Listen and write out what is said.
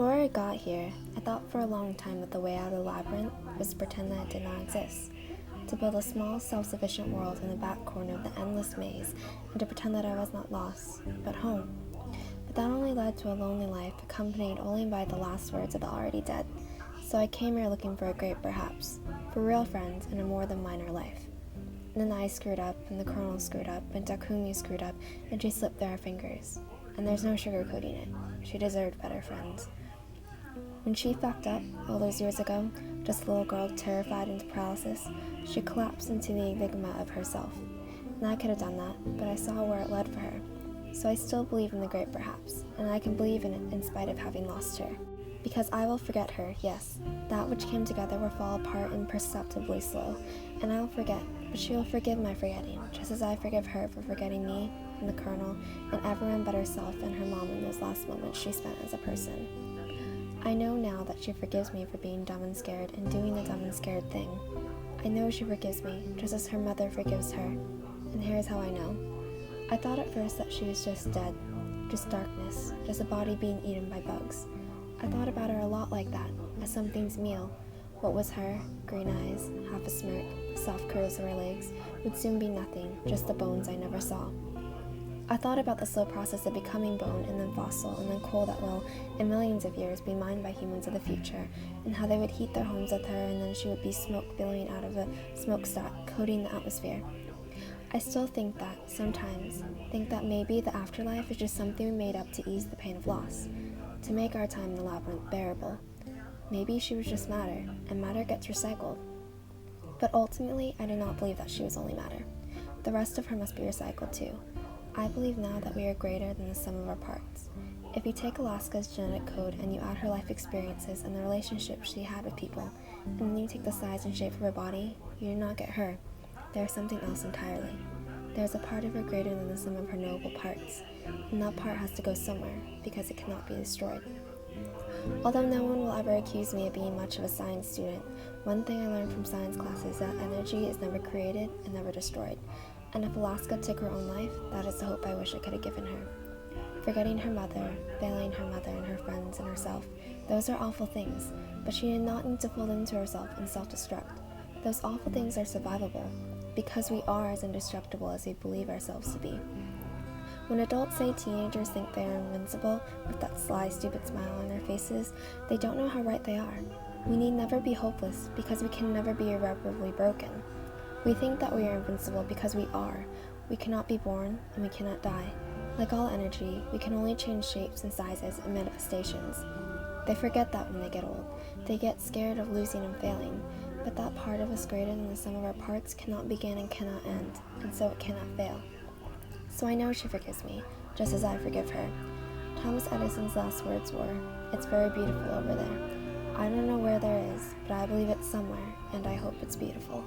Before I got here, I thought for a long time that the way out of the labyrinth was to pretend that it did not exist, to build a small, self-sufficient world in the back corner of the endless maze, and to pretend that I was not lost, but home. But that only led to a lonely life, accompanied only by the last words of the already dead. So I came here looking for a great perhaps, for real friends in a more than minor life. And then I screwed up, and the Colonel screwed up, and Takumi screwed up, and she slipped through our fingers. And there's no sugarcoating it. She deserved better friends. When she fucked up, all those years ago, just a little girl terrified into paralysis, she collapsed into the enigma of herself. And I could have done that, but I saw where it led for her. So I still believe in the great perhaps, and I can believe in it in spite of having lost her. Because I will forget her, yes. That which came together will fall apart imperceptibly slow, and I will forget, but she will forgive my forgetting, just as I forgive her for forgetting me, and the Colonel, and everyone but herself and her mom in those last moments she spent as a person. I know now that she forgives me for being dumb and scared and doing the dumb and scared thing. I know she forgives me, just as her mother forgives her. And here's how I know. I thought at first that she was just dead, just darkness, just a body being eaten by bugs. I thought about her a lot like that, as something's meal. What was her, green eyes, half a smirk, soft curves of her legs, would soon be nothing, just the bones I never saw. I thought about the slow process of becoming bone and then fossil and then coal that will, in millions of years, be mined by humans of the future, and how they would heat their homes with her and then she would be smoke billowing out of a smokestack, coating the atmosphere. I still think that, sometimes, think that maybe the afterlife is just something we made up to ease the pain of loss, to make our time in the labyrinth bearable. Maybe she was just matter, and matter gets recycled. But ultimately, I do not believe that she was only matter. The rest of her must be recycled too. I believe now that we are greater than the sum of our parts. If you take Alaska's genetic code and you add her life experiences and the relationships she had with people, and then you take the size and shape of her body, you do not get her. There is something else entirely. There is a part of her greater than the sum of her noble parts, and that part has to go somewhere, because it cannot be destroyed. Although no one will ever accuse me of being much of a science student, one thing I learned from science class is that energy is never created and never destroyed. And if Alaska took her own life, that is the hope I wish I could have given her. Forgetting her mother, failing her mother and her friends and herself, those are awful things, but she did not need to fold into herself and self-destruct. Those awful things are survivable, because we are as indestructible as we believe ourselves to be. When adults say teenagers think they are invincible, with that sly, stupid smile on their faces, they don't know how right they are. We need never be hopeless, because we can never be irreparably broken. We think that we are invincible because we are. We cannot be born, and we cannot die. Like all energy, we can only change shapes and sizes and manifestations. They forget that when they get old. They get scared of losing and failing. But that part of us greater than the sum of our parts cannot begin and cannot end, and so it cannot fail. So I know she forgives me, just as I forgive her. Thomas Edison's last words were, "It's very beautiful over there." I don't know where there is, but I believe it's somewhere, and I hope it's beautiful.